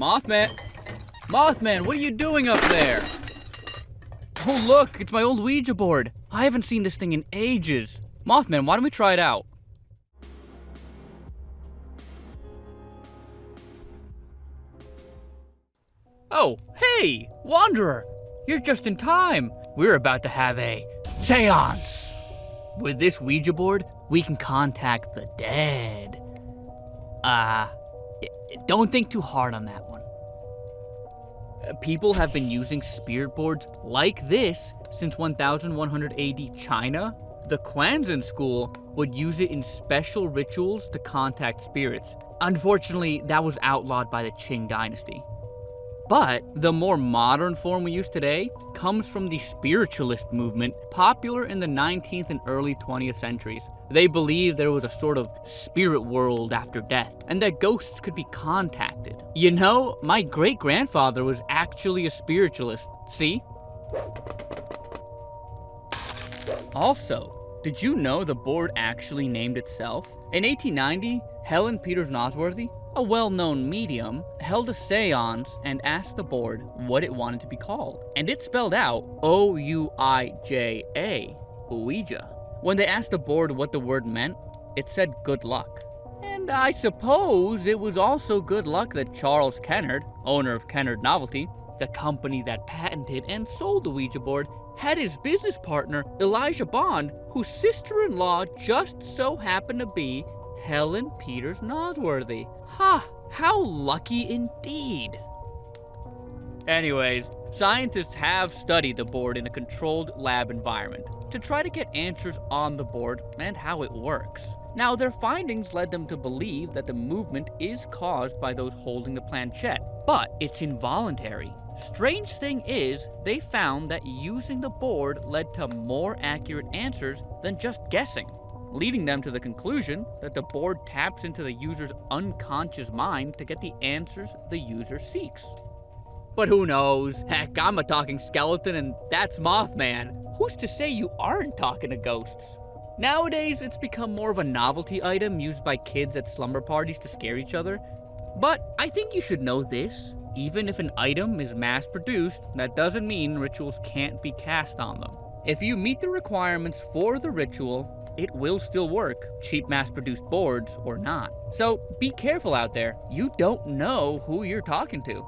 Mothman! Mothman, what are you doing up there? Oh look, it's my old Ouija board. I haven't seen this thing in ages. Mothman, why don't we try it out? Oh, hey, Wanderer! You're just in time. We're about to have a seance. With this Ouija board, we can contact the dead. Don't think too hard on that one. People have been using spirit boards like this since 1100 AD China. The Kwanzaa school would use it in special rituals to contact spirits. Unfortunately, that was outlawed by the Qing dynasty. But the more modern form we use today comes from the spiritualist movement, popular in the 19th and early 20th centuries. They believed there was a sort of spirit world after death, and that ghosts could be contacted. You know, my great-grandfather was actually a spiritualist, see? Also, did you know the board actually named itself? In 1890, Helen Peters Nosworthy, a well-known medium, held a seance and asked the board what it wanted to be called. And it spelled out O-U-I-J-A, Ouija. When they asked the board what the word meant, it said good luck. And I suppose it was also good luck that Charles Kennard, owner of Kennard Novelty, the company that patented and sold the Ouija board, had his business partner, Elijah Bond, whose sister-in-law just so happened to be Helen Peters Nosworthy. Ha! How lucky indeed. Anyways, scientists have studied the board in a controlled lab environment to try to get answers on the board and how it works. Now, their findings led them to believe that the movement is caused by those holding the planchette, but it's involuntary. Strange thing is, they found that using the board led to more accurate answers than just guessing, leading them to the conclusion that the board taps into the user's unconscious mind to get the answers the user seeks. But who knows? Heck, I'm a talking skeleton and that's Mothman. Who's to say you aren't talking to ghosts? Nowadays, it's become more of a novelty item used by kids at slumber parties to scare each other. But I think you should know this. Even if an item is mass-produced, that doesn't mean rituals can't be cast on them. If you meet the requirements for the ritual, it will still work, cheap mass-produced boards or not. So be careful out there. You don't know who you're talking to.